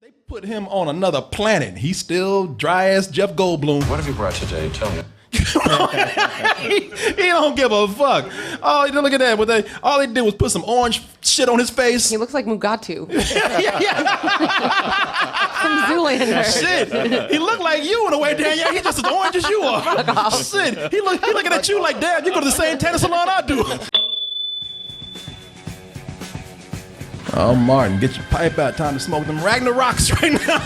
They put him on another planet. He's still dry ass Jeff Goldblum. What have you brought today? Tell me. he don't give a fuck. Oh, look at that. All they did was put some orange shit on his face. He looks like Mugatu. yeah. From Zoolander. Shit. He looked like you in a way, Dan. Yeah, he's just as orange as you are. Shit. He looking at you like, Dad, you go to the same tennis salon I do. Oh, Martin, get your pipe out. Time to smoke them Ragnaroks right now.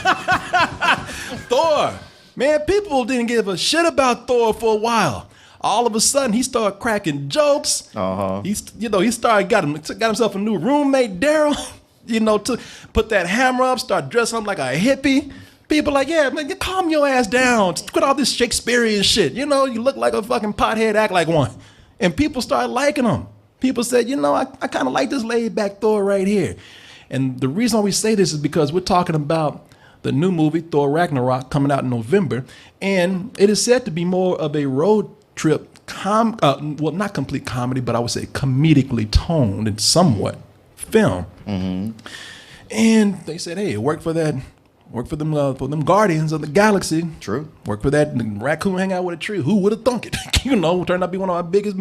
Thor. Man, people didn't give a shit about Thor for a while. All of a sudden, he started cracking jokes. He started got himself a new roommate, Daryl. To put that hammer up, start dressing up like a hippie. People like, yeah, man, calm your ass down. Quit all this Shakespearean shit. You look like a fucking pothead, act like one. And people started liking him. People said, I kind of like this laid back Thor right here. And the reason why we say this is because we're talking about the new movie, Thor Ragnarok, coming out in November. And it is said to be more of a road trip, not complete comedy, but I would say comedically toned and somewhat film. Mm-hmm. And they said, hey, it worked for them Guardians of the Galaxy. True. Work for that raccoon hang out with a tree. Who would have thunk it? Turned out to be one of our biggest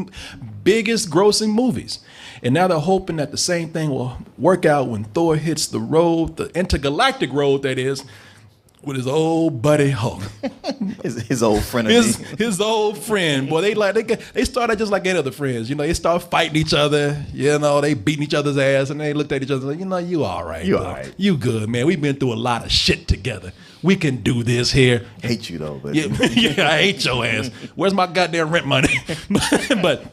grossing movies. And now they're hoping that the same thing will work out when Thor hits the road, the intergalactic road that is, with his old buddy Hulk. his old friend. His old friend. Boy, they started just like any other friends. They start fighting each other. They beating each other's ass, and they looked at each other like, you all right. You all right. You good, man. We've been through a lot of shit together. We can do this here. Hate you though, but yeah, I hate your ass. Where's my goddamn rent money? But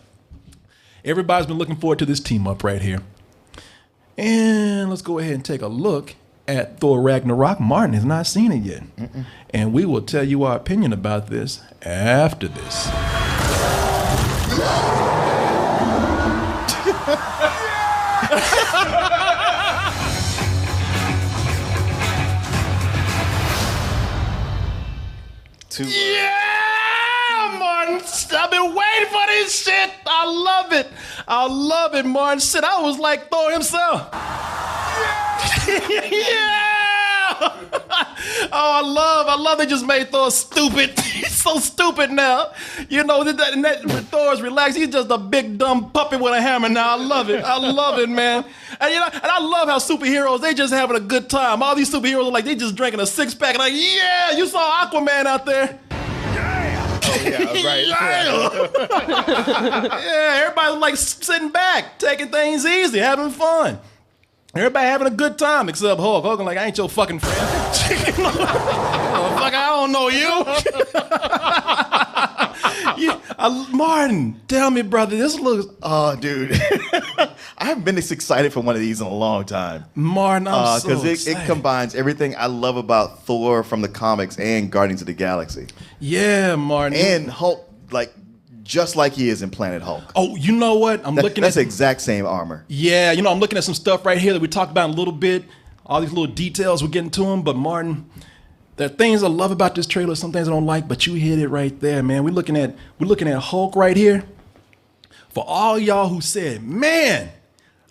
everybody's been looking forward to this team up right here. And let's go ahead and take a look at Thor Ragnarok. Martin has not seen it yet. Mm-mm. And we will tell you our opinion about this after this. Yeah, Martin. I've been waiting for this shit. I love it, Martin. Shit, I was like Thor himself. Yeah. Oh, I love they just made Thor stupid. He's so stupid now. That Thor's relaxed. He's just a big dumb puppet with a hammer now. I love it, man. And I love how superheroes, they just having a good time. All these superheroes are like, they just drinking a six-pack. Like, yeah, you saw Aquaman out there. Oh, yeah, right. Yeah, everybody's like sitting back, taking things easy, having fun. Everybody having a good time except Hulk. Hulk like, I ain't your fucking friend. Fuck, I don't know you. Martin, tell me, brother, this looks... Oh, dude. I haven't been this excited for one of these in a long time. Martin, I'm so excited. Because it combines everything I love about Thor from the comics and Guardians of the Galaxy. Yeah, Martin. And Hulk, just like he is in Planet Hulk. Oh, you know what? That's the exact same armor. Yeah, I'm looking at some stuff right here that we talked about in a little bit. All these little details, we're getting to them. But Martin, there are things I love about this trailer, some things I don't like, but you hit it right there, man. We're looking at Hulk right here. For all y'all who said, man,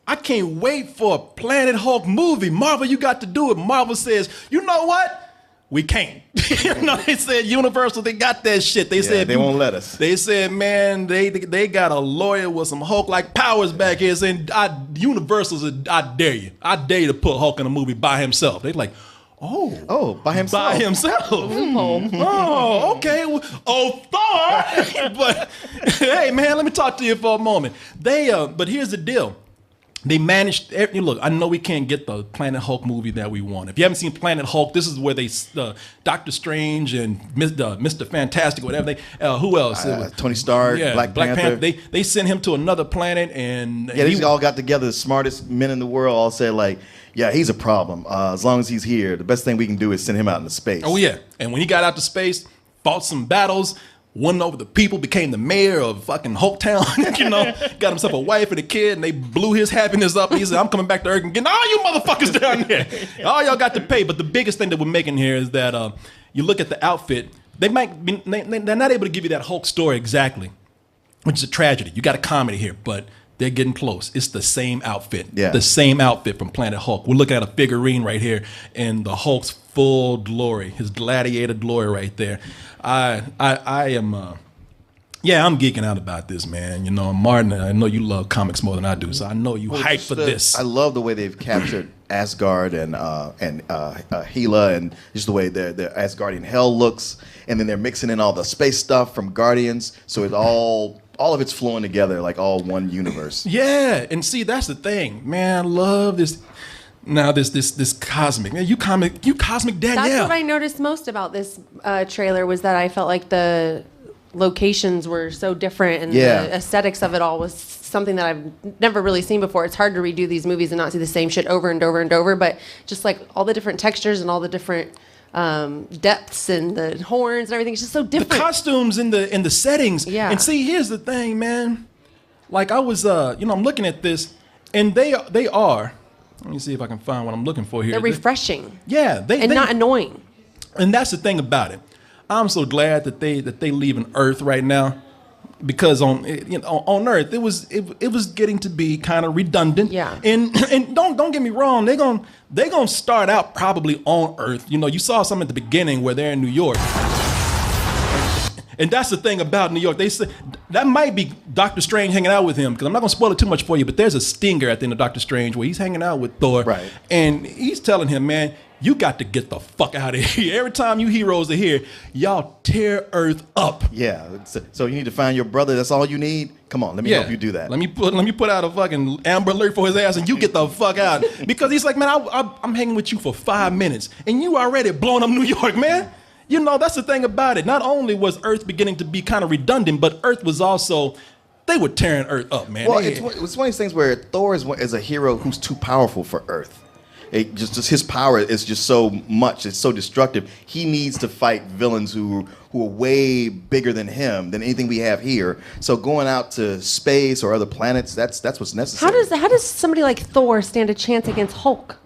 I can't wait for a Planet Hulk movie. Marvel, you got to do it. Marvel says, you know what? We can't. They said Universal, they got that shit. They said they won't let us. They said, man, they got a lawyer with some Hulk-like powers back here saying, Universal's, I dare you. I dare you to put Hulk in a movie by himself. They like, by himself. By himself. Oh, okay. Thor. But hey, man, let me talk to you for a moment. But here's the deal. They managed. Look, I know we can't get the Planet Hulk movie that we want. If you haven't seen Planet Hulk, this is where they, Doctor Strange and Mr. Fantastic, whatever who else? Tony Stark, yeah, Black Panther. They sent him to another planet, and they all got together. The smartest men in the world all said like, yeah, he's a problem. As long as he's here, the best thing we can do is send him out into space. Oh yeah, and when he got out to space, fought some battles. Won over the people, became the mayor of fucking Hulktown, got himself a wife and a kid, and they blew his happiness up. And he said, I'm coming back to Earth and getting all you motherfuckers down there. All y'all got to pay. But the biggest thing that we're making here is that you look at the outfit, they're not able to give you that Hulk story exactly, which is a tragedy. You got a comedy here, but they're getting close. It's the same outfit. Yeah. The same outfit from Planet Hulk. We're looking at a figurine right here in the Hulk's full glory, his gladiator glory right there. I am, yeah, I'm geeking out about this, man. You know, Martin, I know you love comics more than I do, so I know you hyped for this. I love the way they've captured Asgard and Hela, and just the way the Asgardian hell looks, and then they're mixing in all the space stuff from Guardians, so it's all of it's flowing together like all one universe. Yeah, and see, that's the thing, man. I love this. Now this cosmic, man, you cosmic Danielle. That's what I noticed most about this trailer was that I felt like the locations were so different, and the aesthetics of it all was something that I've never really seen before. It's hard to redo these movies and not see the same shit over and over and over, but just like all the different textures and all the different depths and the horns and everything, it's just so different. The costumes and the settings. Yeah. And see, here's the thing, man. Like I was, I'm looking at this, and they are. Let me see if I can find what I'm looking for here. They're refreshing. Yeah, they not annoying. And that's the thing about it. I'm so glad that they leaving Earth right now, because on Earth it was getting to be kind of redundant. Yeah. And don't get me wrong, they're gonna start out probably on Earth. You know, you saw some at the beginning where they're in New York. And that's the thing about New York. They say that might be Doctor Strange hanging out with him, because I'm not gonna spoil it too much for you, but there's a stinger at the end of Doctor Strange where he's hanging out with Thor, right? And he's telling him, man, you got to get the fuck out of here. Every time you heroes are here, y'all tear Earth up. Yeah. So you need to find your brother. That's all you need. Come on, let me help you do that. Let me put out a fucking Amber Alert for his ass, and you get the fuck out, because he's like, man, I'm hanging with you for 5 minutes, and you already blowing up New York, man. You know, that's the thing about it. Not only was Earth beginning to be kind of redundant, but Earth was also, they were tearing Earth up, man. Well, it's one of these things where Thor is a hero who's too powerful for Earth. Just his power is just so much. It's so destructive. He needs to fight villains who are way bigger than him, than anything we have here. So going out to space or other planets, that's what's necessary. How does somebody like Thor stand a chance against Hulk?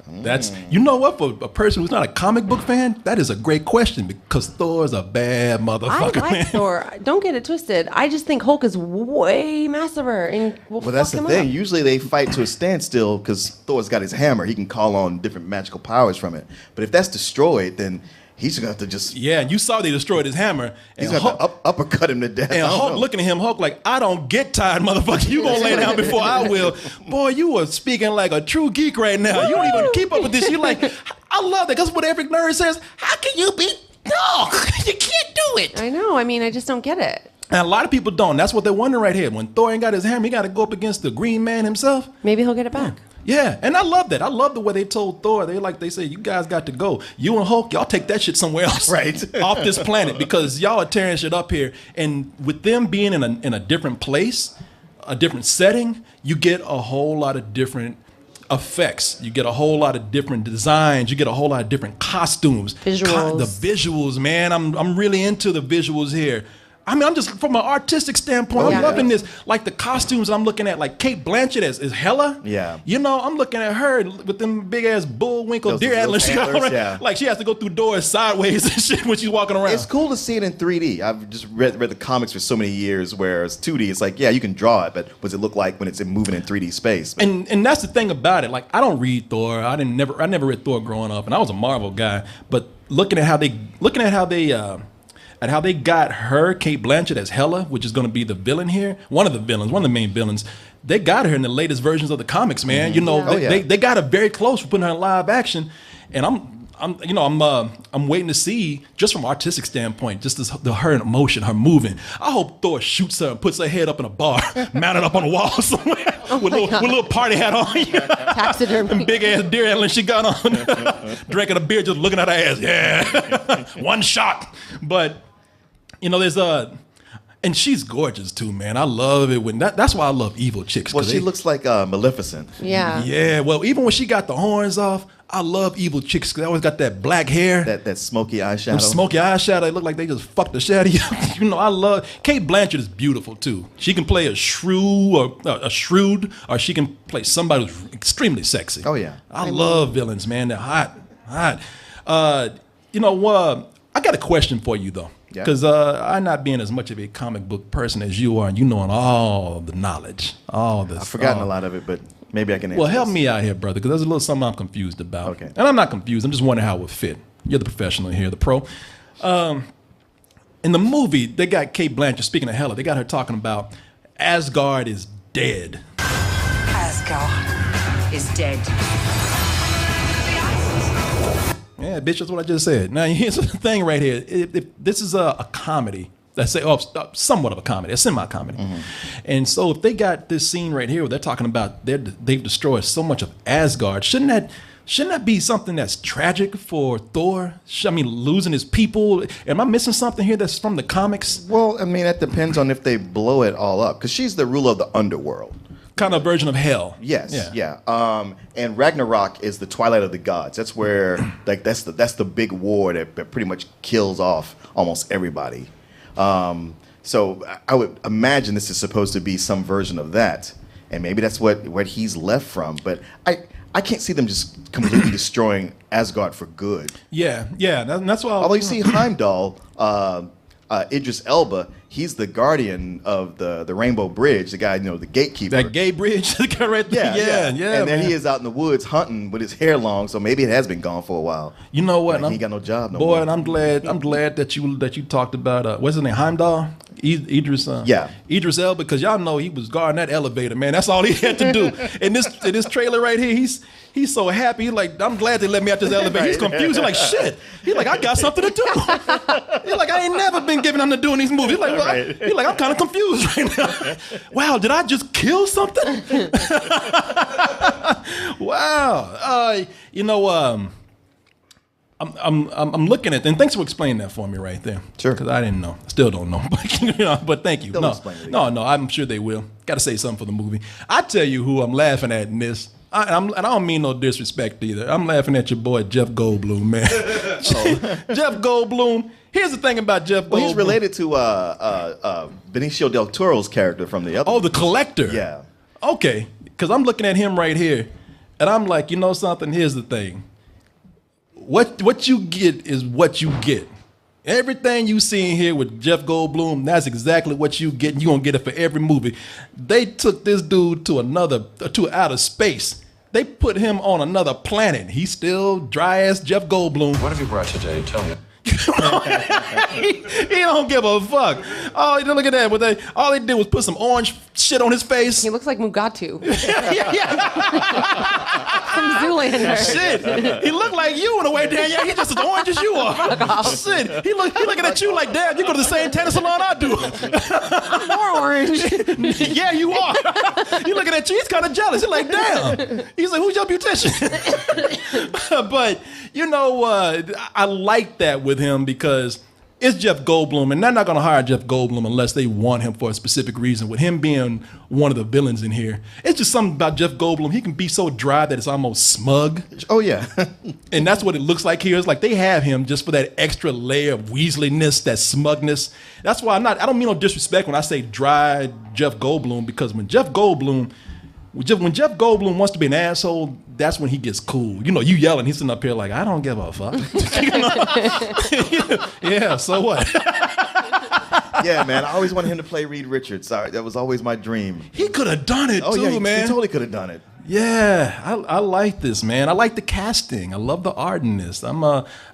That's, you know what, for a person who's not a comic book fan, that is a great question, because Thor's a bad motherfucker, I like man. Thor. Don't get it twisted. I just think Hulk is way massiver. And Well, that's the thing. Usually they fight to a standstill because Thor's got his hammer. He can call on different magical powers from it. But if that's destroyed, then he's gonna have to just and you saw they destroyed his hammer. He's gonna have to uppercut him to death. And Hulk looking at him, Hulk like, I don't get tired, motherfucker. You gonna lay down before I will. Boy, you are speaking like a true geek right now. You don't even keep up with this. You like, I love that. That's what every nerd says. How can you be? No, you can't do it. I know. I mean, I just don't get it. And a lot of people don't. That's what they're wondering right here. When Thor ain't got his hammer, he got to go up against the Green Man himself. Maybe he'll get it back. Yeah, and I love that. I love the way they told Thor. They say, you guys got to go. You and Hulk, y'all take that shit somewhere else, right? Off this planet, because y'all are tearing shit up here. And with them being in a different place, a different setting, you get a whole lot of different effects. You get a whole lot of different designs. You get a whole lot of different costumes, visuals. The visuals, man. I'm really into the visuals here. I mean, I'm just, from an artistic standpoint, I'm loving this. Like the costumes I'm looking at, like Kate Blanchett as Hela. Yeah. You know, I'm looking at her with them big ass bullwinkle deer antlers. Yeah. Like she has to go through doors sideways and shit when she's walking around. It's cool to see it in 3D. I've just read the comics for so many years, where it's 2D. It's like, yeah, you can draw it, but what does it look like when it's moving in 3D space? And that's the thing about it. Like, I don't read Thor. I never read Thor growing up, and I was a Marvel guy. But looking at how they got her, Kate Blanchett, as Hela, which is going to be the villain here, one of the main villains. They got her in the latest versions of the comics, man. You know, they got her very close for putting her in live action, and I'm waiting to see, just from an artistic standpoint, just her in motion, her moving. I hope Thor shoots her and puts her head up in a bar, mounted up on a wall somewhere, with a little party hat on, taxidermy, and big ass deer antler she got on, drinking a beer, just looking at her ass. Yeah, one shot, but. You know, and she's gorgeous too, man. I love it when that's why I love evil chicks. Well, she looks like Maleficent. Yeah. Yeah. Well, even when she got the horns off, I love evil chicks because they always got that black hair, that smoky eyeshadow. Them smoky eyeshadow. They look like they just fucked the shit out of you. You know, I love Kate Blanchett is beautiful too. She can play a shrewd, or she can play somebody who's extremely sexy. Oh yeah. I love villains, man. They're hot. I got a question for you though. Yeah. Because I not being as much of a comic book person as you are, and you knowing all the knowledge, all this. I've forgotten a lot of it, but maybe I can answer Well, help this. me out here, brother, because there's a little something I'm confused about. Okay. And I'm not confused. I'm just wondering how it would fit. You're the professional here, the pro. In the movie, they got Kate Blanchett, speaking of Hela, they got her talking about Asgard is dead. Asgard is dead. Yeah, bitch, that's what I just said. Now, here's the thing right here. If this is a comedy, let's say, somewhat of a comedy, a semi-comedy. Mm-hmm. And so if they got this scene right here where they're talking about they've destroyed so much of Asgard, shouldn't that be something that's tragic for Thor? I mean, losing his people. Am I missing something here that's from the comics? Well, I mean, that depends on if they blow it all up, because she's the ruler of the underworld. Kind of a version of hell. Yes, yeah. And Ragnarok is the twilight of the gods. That's where, like, that's the big war that pretty much kills off almost everybody. So I would imagine this is supposed to be some version of that, and maybe that's what he's left from. But I can't see them just completely destroying Asgard for good. Yeah. That's why. Although you see Heimdall, Idris Elba, he's the guardian of the Rainbow Bridge, the guy, the gatekeeper. That gay bridge, the guy right there. Yeah. And then man. he is out in the woods hunting with his hair long, so maybe it has been gone for a while. You know what? Like, he ain't got no job no boy, more. and I'm glad that you talked about what's his name, Heimdall, Idris. Yeah. Idris Elba, because y'all know he was guarding that elevator, man. That's all he had to do. in this trailer right here, he's so happy. He's like, I'm glad they let me out this elevator. He's confused. He's like, shit. He's like, I got something to do. He's like, I ain't never been giving him to do in these movies. He's like, he's like, I'm kind of confused right now. Wow, did I just kill something? Wow. I'm looking at, and thanks for explaining that for me right there. Sure. Because I didn't know, still don't know, but thank you. They'll explain it No, I'm sure they will. Got to say something for the movie. I tell you who I'm laughing at in this. And I don't mean no disrespect either. I'm laughing at your boy Jeff Goldblum, man. Jeff Goldblum. Here's the thing about Jeff Goldblum. Well, he's related to Benicio del Toro's character from the other. Oh, the collector. Yeah. Okay, because I'm looking at him right here, and I'm like, you know something? Here's the thing. What you get is what you get. Everything you see in here with Jeff Goldblum, that's exactly what you get. You're going to get it for every movie. They took this dude to outer space. They put him on another planet. He's still dry-ass Jeff Goldblum. What have you brought today? Tell me. he don't give a fuck. Oh, look at that. All they did was put some orange shit on his face. He looks like Mugatu yeah. from Zoolander. Shit, he looked like you in a way, Dan. Yeah, he's just as orange as you are. Shit, he looking at you like, Dad, you go to the same tennis salon I do. More orange. Yeah, you are. He looking at you. He's kind of jealous. He's like, damn. He's like, who's your beautician? But you know, I like that with him because it's Jeff Goldblum, and they're not going to hire Jeff Goldblum unless they want him for a specific reason. With him being one of the villains in here, it's just something about Jeff Goldblum. He can be so dry that it's almost smug. Oh, yeah. And that's what it looks like here. It's like they have him just for that extra layer of Weasley-ness, that smugness. That's why I don't mean no disrespect when I say dry Jeff Goldblum, because when Jeff Goldblum wants to be an asshole, that's when he gets cool. You yelling, he's sitting up here like, I don't give a fuck. Yeah, so what? Yeah, man. I always wanted him to play Reed Richards. Sorry, that was always my dream. He could have done it Oh, too, yeah, he man. totally could have done it. Yeah, I like this, man. I like the casting. I love the art in this. I'm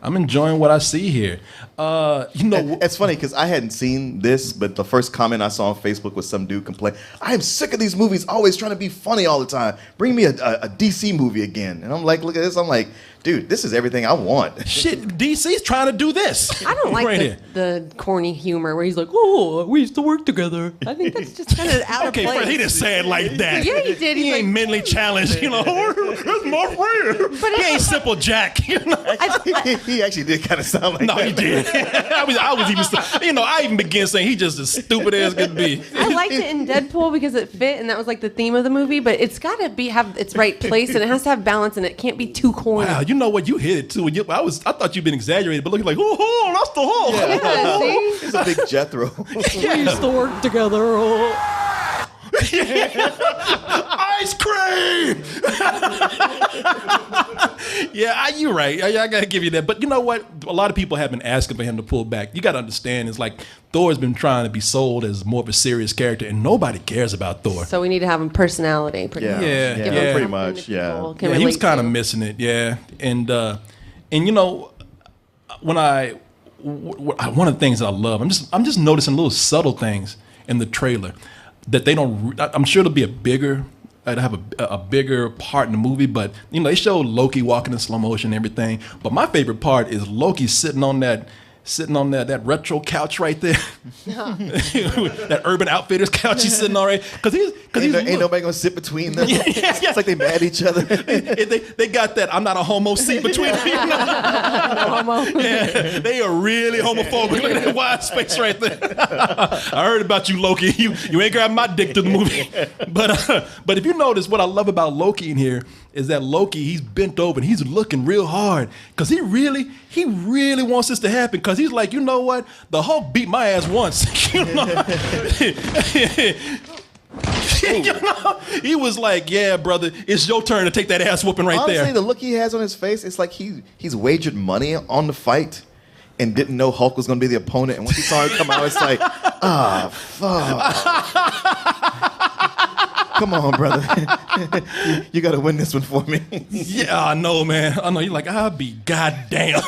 enjoying what I see here. It's funny because I hadn't seen this, but the first comment I saw on Facebook was some dude complain, I am sick of these movies always trying to be funny all the time. Bring me a DC movie again. And I'm like, look at this. I'm like, dude, this is everything I want. Shit, DC's trying to do this. I don't like right the corny humor where he's like, oh, we used to work together. I think that's just kind of out of Okay, place. Fred, he didn't say it like that. Yeah, he did. He He's ain't like, mentally challenged, That's my friend. But He ain't simple Jack. He actually did kind of sound like No, that. he did. I was even, I even began saying he just as stupid as could be. I liked it in Deadpool because it fit and that was like the theme of the movie, but it's got to have its right place and it has to have balance and it can't be too corny. Wow, you know what? You hit it too. I thought you'd been exaggerated, but looking like, oh, that's the whole. Yeah, see? He's a big Jethro. We used to work together. Ice cream. Yeah, you're right. I gotta give you that. But you know what? A lot of people have been asking for him to pull back. You gotta understand, it's like Thor's been trying to be sold as more of a serious character, and nobody cares about Thor. So we need to have him personality. Pretty much. Yeah, Give him yeah. Pretty something much, that yeah. people can Yeah, he was relate kind of to. missing it. Yeah, and you know, when one of the things that I love, I'm just noticing little subtle things in the trailer that they don't. I'm sure it'll be a bigger. I'd have a bigger part in the movie, but you know they showed Loki walking in slow motion and everything. But my favorite part is Loki sitting on that retro couch right there, that Urban Outfitters couch he's sitting on, right? Because ain't nobody gonna sit between them. Yeah. It's like they mad at each other. they got that I'm not a homo seat between them. Yeah, they are really homophobic. Look at that wide space right there. I heard about you, Loki. You ain't grabbing my dick to the movie. But if you notice, what I love about Loki in here is that Loki, he's bent over and he's looking real hard because he really wants this to happen because he's like, you know what? The Hulk beat my ass once. You know? You know? He was like, yeah, brother, it's your turn to take that ass whooping right Honestly, there. the look he has on his face, it's like he's wagered money on the fight and didn't know Hulk was going to be the opponent. And once he saw him come out, it's like, fuck. Come on, brother. You got to win this one for me. Yeah, I know, man. I know. You're like, I'll be goddamn.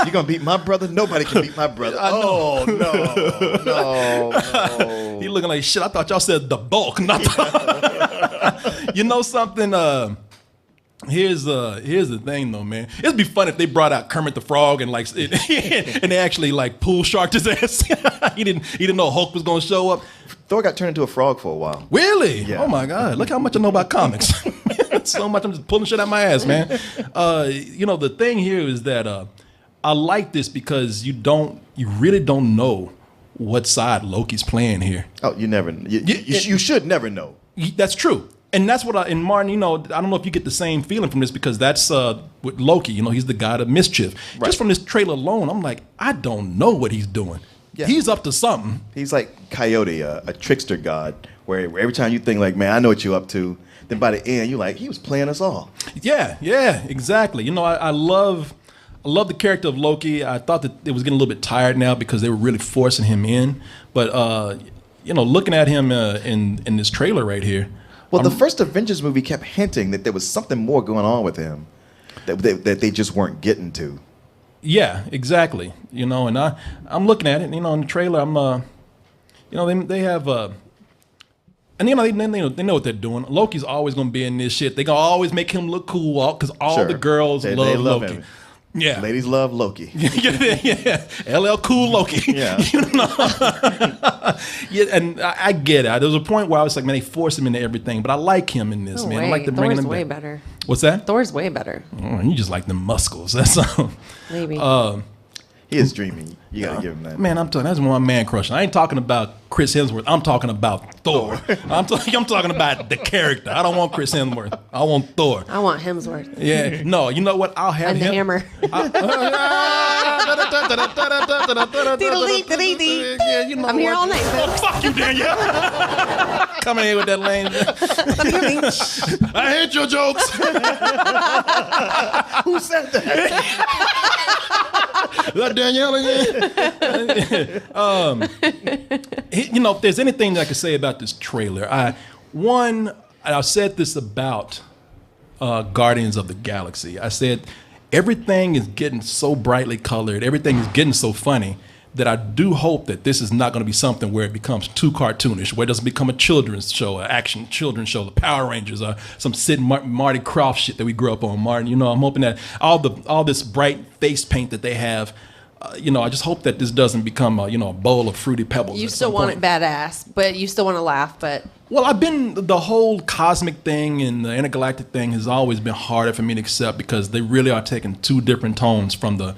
You going to beat my brother? Nobody can beat my brother. Oh, no. He looking like shit. I thought y'all said the bulk. Not the you know something? Here's the thing though, man. It'd be fun if they brought out Kermit the Frog and like and they actually like pool sharked his ass. He didn't know Hulk was gonna show up. Thor got turned into a frog for a while. Really? Yeah. Oh my God! Look how much I know about comics. So much I'm just pulling shit out my ass, man. You know the thing here is that I like this because you really don't know what side Loki's playing here. Oh, you never. You should never know. That's true. And that's what and Martin, you know, I don't know if you get the same feeling from this because that's with Loki, you know, he's the god of mischief. Right. Just from this trailer alone, I'm like, I don't know what he's doing. Yeah. He's up to something. He's like Coyote, a trickster god, where every time you think like, man, I know what you're up to, then by the end you're like, he was playing us all. Yeah, exactly. You know, I love the character of Loki. I thought that it was getting a little bit tired now because they were really forcing him in. But you know, looking at him in this trailer right here. Well, the first Avengers movie kept hinting that there was something more going on with him that they just weren't getting to. Yeah, exactly. You know, and I'm looking at it. You know, in the trailer, I'm you know, they have and you know they know what they're doing. Loki's always gonna be in this shit. They gonna always make him look cool because all Sure. the girls They love love Loki. him. Yeah. Ladies love Loki. Yeah. LL Cool Loki. Yeah. You know? Yeah, and I get it. There was a point where I was like, man, they force him into everything, but I like him in this, No man. way. I like them bringing Thor's him way back. better. What's that? Thor's way better. Oh, you just like the muscles. That's all. Maybe. He is dreamy. You gotta give him that. Man, I'm telling you, that's one man crush. I ain't talking about Chris Hemsworth. I'm talking about Thor. I'm talking about the character. I don't want Chris Hemsworth. I want Thor. I want Hemsworth. Yeah. No, you know what? I'll have And the him. hammer. Yeah, you know I'm here what? all night, Oh, folks. fuck you, Danielle. Coming in with that lane. I hate your jokes. Who said that? That Danielle again. You know, if there's anything that I could say about this trailer, I said this about Guardians of the Galaxy. I said everything is getting so brightly colored, everything is getting so funny that I do hope that this is not going to be something where it becomes too cartoonish, where it doesn't become a children's show, an action children's show, the Power Rangers, or some Sid Marty Krofft shit that we grew up on, Martin. You know, I'm hoping that all this bright face paint that they have, you know, I just hope that this doesn't become a bowl of fruity pebbles. You at still some want point. it badass, but you still want to laugh, but Well, the whole cosmic thing and the intergalactic thing has always been harder for me to accept because they really are taking two different tones from the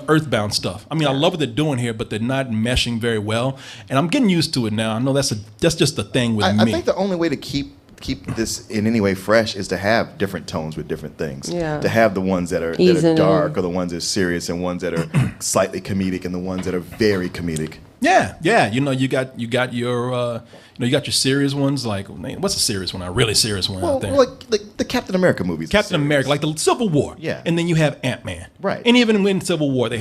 earthbound stuff. I mean, I love what they're doing here, but they're not meshing very well, and I'm getting used to it now. I know that's just the thing with me. I think the only way to keep this in any way fresh is to have different tones with different things. Yeah. To have the ones that are Easing dark, in. or the ones that are serious, and ones that are slightly comedic, and the ones that are very comedic. Yeah. You know, you got your you got your serious ones. Like, what's a serious one? A really serious one out there. Like the Captain America movies. Captain America, like the Civil War. Yeah. And then you have Ant-Man. Right. And even in Civil War, they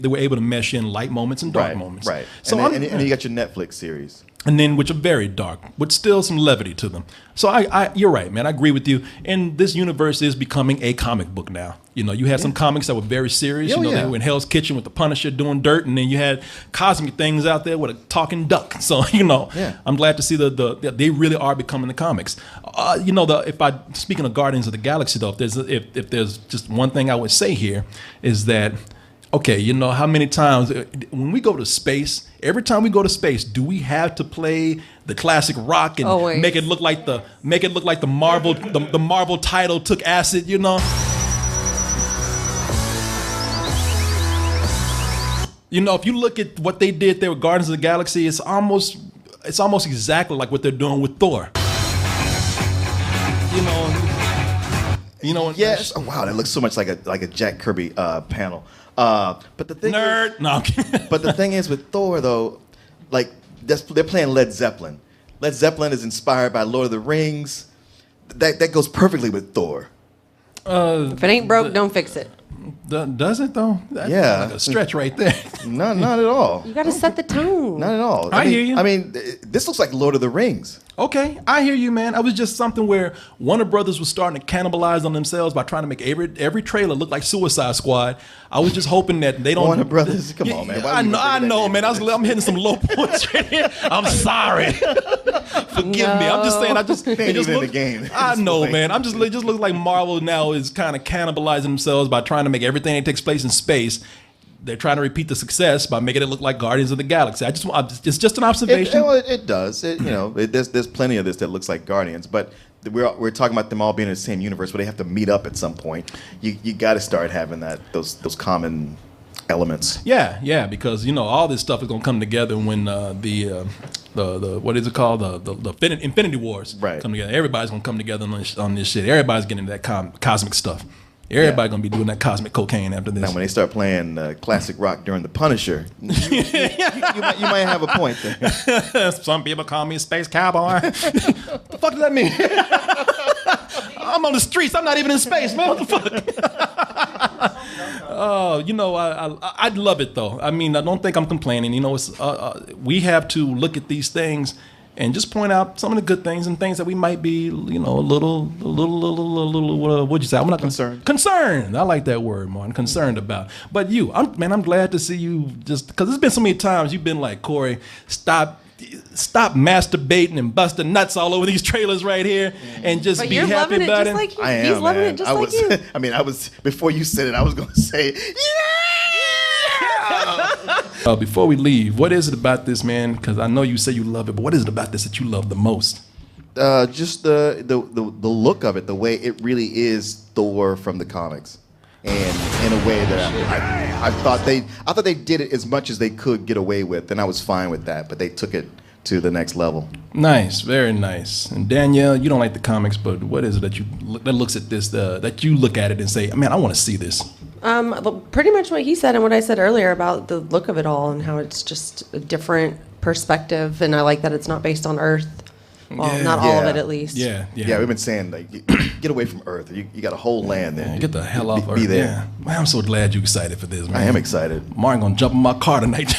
were able to mesh in light moments and dark moments. Right. So And then you got your Netflix series. and then which are very dark, with still some levity to them. So you're right, man. I agree with you. And this universe is becoming a comic book now. You know, you had some comics that were very serious. Oh, you know, yeah. they were in Hell's Kitchen with the Punisher doing dirt, and then you had cosmic things out there with a talking duck. So you know, I'm glad to see they really are becoming the comics. You know, speaking of Guardians of the Galaxy, though, if there's just one thing I would say here is that. Okay, you know how many times when we go to space, every time we go to space, do we have to play the classic rock and Always. make it look like the Marvel the Marvel title took acid, you know? You know, if you look at what they did there with Guardians of the Galaxy, it's almost exactly like what they're doing with Thor. You know. Yes. Oh wow, that looks so much like a Jack Kirby panel. But the thing Nerd. No, I'm kidding. But the thing is with Thor though, like they're playing Led Zeppelin. Led Zeppelin is inspired by Lord of the Rings. That goes perfectly with Thor. If it ain't broke, don't fix it. Does it though? That's Yeah. like a stretch right there. Not at all. You got to set the tone. Not at all. I hear you. I mean, this looks like Lord of the Rings. Okay, I hear you, man. I was just something where Warner Brothers was starting to cannibalize on themselves by trying to make every trailer look like Suicide Squad. I was just hoping that they don't. Warner Brothers, come on, man. Why I would you know, bring that I know, in? man. I'm hitting some low points right here. I'm sorry. Forgive me. I'm just saying. It ain't just even in look- the game. I It's know, fine. man. It just looks like Marvel now is kind of cannibalizing themselves by trying to make everything that takes place in space. They're trying to repeat the success by making it look like Guardians of the Galaxy. It's just an observation. It does. There's plenty of this that looks like Guardians, but we're talking about them all being in the same universe, but they have to meet up at some point. You got to start having those common elements. Yeah, because all this stuff is gonna come together when the what is it called, the Infinity Wars Right. come together. Everybody's gonna come together on this shit. Everybody's getting into that cosmic stuff. Everybody gonna be doing that cosmic cocaine after this. Now, when they start playing classic rock during the Punisher, you might have a point there. Some people call me a space cowboy. The fuck does that mean? I'm on the streets. I'm not even in space, man. What the fuck? Oh, I'd love it though. I mean, I don't think I'm complaining. We have to look at these things and just point out some of the good things and things that we might be, a little. What'd you say? I'm not Concerned. Concerned. I like that word, Martin. Concerned about. But I'm glad to see you. Just because there's been so many times you've been like, Corey, stop masturbating and busting nuts all over these trailers right here, and just But be you're happy loving it about just it. like I am. he's loving man. it just like you. I mean, before you said it, I was going to say, Before we leave, what is it about this, man? Because I know you say you love it, but what is it about this that you love the most? just the look of it, the way it really is Thor from the comics, and in a way that I thought they did it as much as they could get away with, and I was fine with that. But they took it to the next level. Nice, very nice. And Danielle, you don't like the comics, but what is it that looks at this, that you look at it and say, man, I want to see this? Pretty much what he said and what I said earlier about the look of it all and how it's just a different perspective, and I like that it's not based on Earth. Well, not all of Yeah. it, at least. Yeah. Yeah, we've been saying like get away from Earth. You got a whole land there. Get the hell off Earth. Be there. Yeah. Man, I'm so glad you're excited for this, man. I am excited. Martin gonna jump in my car tonight.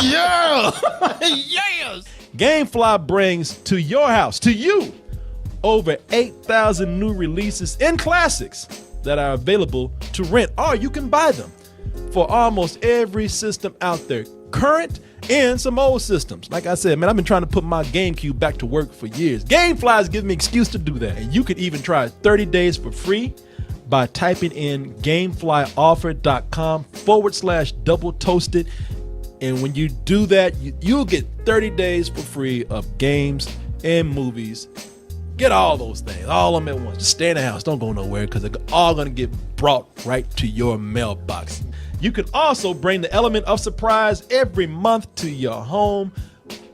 Yeah! Yes! Gamefly brings to your house, to you, over 8,000 new releases and classics that are available to rent, or you can buy them for almost every system out there, current and some old systems. Like I said, man, I've been trying to put my GameCube back to work for years. Gamefly's giving me an excuse to do that. And you could even try 30 days for free by typing in gameflyoffer.com/double toasted. And when you do that, you'll get 30 days for free of games and movies. Get all those things, all of them at once. Just stay in the house. Don't go nowhere, because they're all going to get brought right to your mailbox. You can also bring the element of surprise every month to your home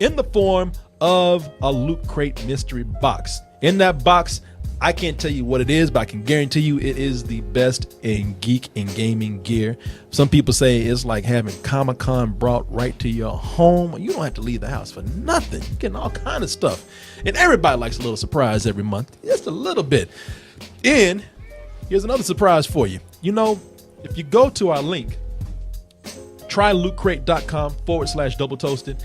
in the form of a Loot Crate mystery box. In that box, I can't tell you what it is, but I can guarantee you it is the best in geek and gaming gear. Some people say it's like having Comic-Con brought right to your home. You don't have to leave the house for nothing. You're getting all kind of stuff. And everybody likes a little surprise every month. Just a little bit. And here's another surprise for you. You know, if you go to our link, trylootcrate.com/double toasted,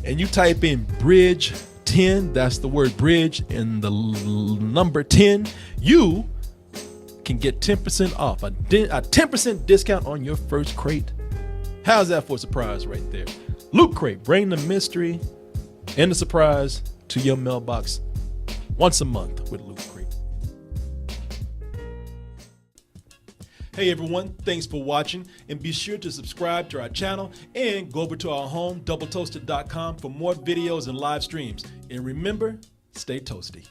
and you type in bridge 10, that's the word bridge and the number 10, you can get 10% off, a 10% discount on your first crate. How's that for a surprise right there? Loot Crate, bring the mystery and the surprise to your mailbox once a month with Loot Crate. Hey everyone, thanks for watching, and be sure to subscribe to our channel and go over to our home, doubletoasted.com, for more videos and live streams. And remember, stay toasty.